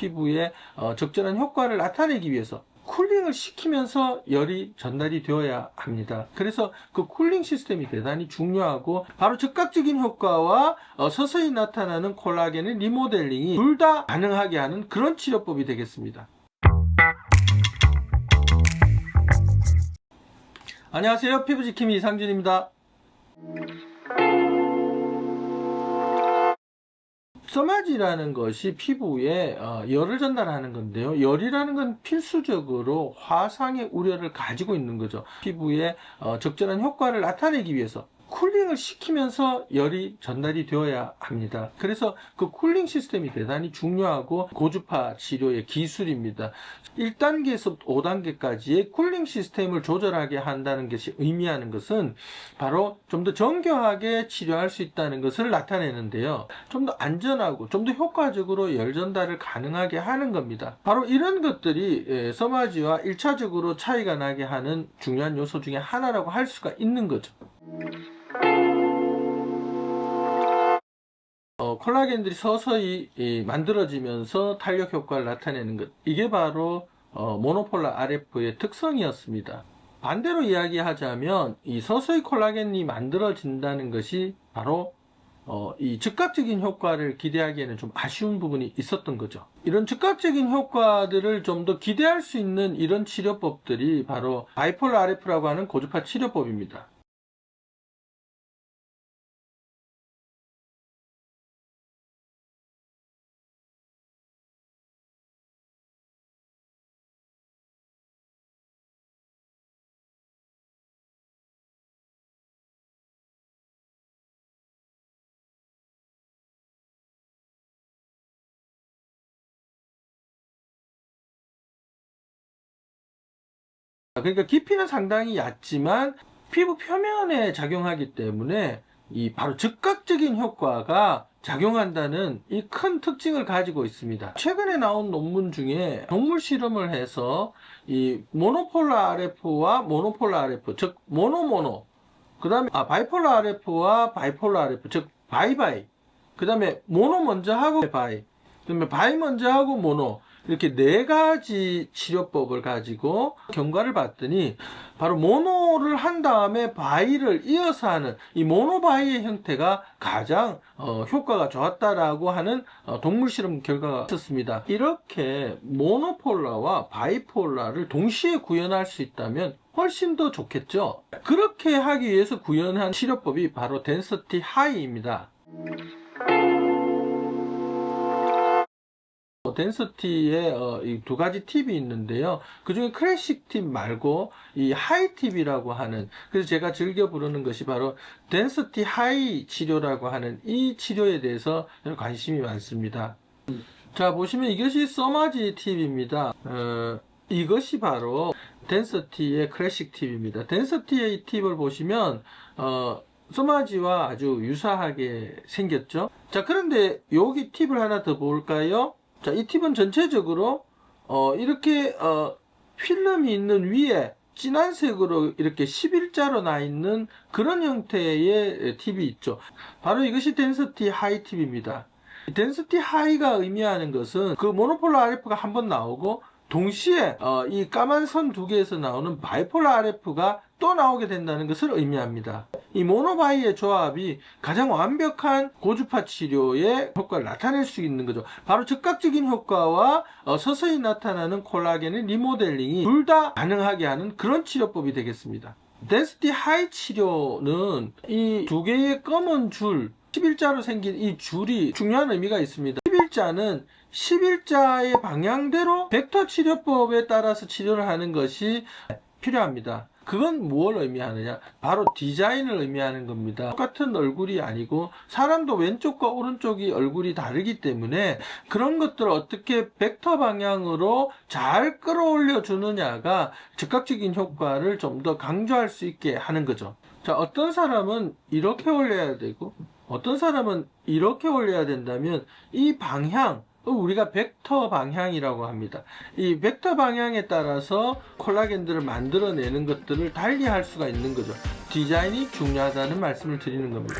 피부에 적절한 효과를 나타내기 위해서 쿨링을 시키면서 열이 전달이 되어야 합니다. 그래서 그 쿨링 시스템이 대단히 중요하고, 바로 즉각적인 효과와 서서히 나타나는 콜라겐의 리모델링이 둘 다 가능하게 하는 그런 치료법이 되겠습니다. 안녕하세요, 피부지킴이 이상준입니다. 써마지라는 것이 피부에 열을 전달하는 건데요. 열이라는 건 필수적으로 화상의 우려를 가지고 있는 거죠. 피부에 적절한 효과를 나타내기 위해서 쿨링을 시키면서 열이 전달이 되어야 합니다. 그래서 그 쿨링 시스템이 대단히 중요하고 고주파 치료의 기술입니다. 1단계에서 5단계까지의 쿨링 시스템을 조절하게 한다는 것이 의미하는 것은 바로 좀 더 정교하게 치료할 수 있다는 것을 나타내는데요. 좀 더 안전하고 좀 더 효과적으로 열 전달을 가능하게 하는 겁니다. 바로 이런 것들이 써마지와 1차적으로 차이가 나게 하는 중요한 요소 중에 하나라고 할 수가 있는 거죠. 콜라겐들이 서서히 만들어지면서 탄력 효과를 나타내는 것, 이게 바로 모노폴라 RF의 특성이었습니다. 반대로 이야기하자면 이 서서히 콜라겐이 만들어진다는 것이 바로 이 즉각적인 효과를 기대하기에는 좀 아쉬운 부분이 있었던 거죠. 이런 즉각적인 효과들을 좀 더 기대할 수 있는 이런 치료법들이 바로 바이폴라 RF라고 하는 고주파 치료법입니다. 그러니까 깊이는 상당히 얕지만 피부 표면에 작용하기 때문에 이 바로 즉각적인 효과가 작용한다는 이 큰 특징을 가지고 있습니다. 최근에 나온 논문 중에 동물 실험을 해서 이 모노폴라 RF와 모노폴라 RF, 즉 모노모노, 그 다음에 바이폴라 RF와 바이폴라 RF, 즉 바이바이, 그 다음에 모노 먼저 하고 바이, 그 다음에 바이 먼저 하고 모노, 이렇게 네 가지 치료법을 가지고 경과를 봤더니 바로 모노를 한 다음에 바이를 이어서 하는 이 모노바이의 형태가 가장 효과가 좋았다라고 하는 동물 실험 결과가 있었습니다. 이렇게 모노폴라와 바이폴라를 동시에 구현할 수 있다면 훨씬 더 좋겠죠. 그렇게 하기 위해서 구현한 치료법이 바로 덴서티 하이입니다. 덴서티에 이 두 가지 팁이 있는데요. 그 중에 클래식 팁 말고 이 하이 팁이라고 하는, 그래서 제가 즐겨 부르는 것이 바로 덴서티 하이 치료라고 하는 이 치료에 대해서 관심이 많습니다. 자, 보시면 이것이 써마지 팁입니다. 이것이 바로 덴서티의 클래식 팁입니다. 덴서티의 이 팁을 보시면 써마지와 아주 유사하게 생겼죠. 자, 그런데 여기 팁을 하나 더 볼까요? 자, 이 팁은 전체적으로 이렇게 필름이 있는 위에 진한 색으로 이렇게 11자로 나 있는 그런 형태의 팁이 있죠. 바로 이것이 덴서티 하이 팁입니다. 덴서티 하이가 의미하는 것은 그 모노폴라 RF가 한번 나오고 동시에 이 까만 선 두 개에서 나오는 바이폴라 RF가 또 나오게 된다는 것을 의미합니다. 이 모노바이의 조합이 가장 완벽한 고주파 치료의 효과를 나타낼 수 있는 거죠. 바로 즉각적인 효과와 서서히 나타나는 콜라겐의 리모델링이 둘 다 가능하게 하는 그런 치료법이 되겠습니다. 덴서티 하이 치료는 이 두 개의 검은 줄, 11자로 생긴 이 줄이 중요한 의미가 있습니다. 11자는 11자의 방향대로 벡터 치료법에 따라서 치료를 하는 것이 필요합니다. 그건 무엇을 의미하느냐? 바로 디자인을 의미하는 겁니다. 똑같은 얼굴이 아니고 사람도 왼쪽과 오른쪽이 얼굴이 다르기 때문에 그런 것들을 어떻게 벡터 방향으로 잘 끌어올려 주느냐가 즉각적인 효과를 좀 더 강조할 수 있게 하는 거죠. 자, 어떤 사람은 이렇게 올려야 되고 어떤 사람은 이렇게 올려야 된다면 이 방향, 우리가 벡터 방향이라고 합니다. 이 벡터 방향에 따라서 콜라겐들을 만들어내는 것들을 달리 할 수가 있는 거죠. 디자인이 중요하다는 말씀을 드리는 겁니다.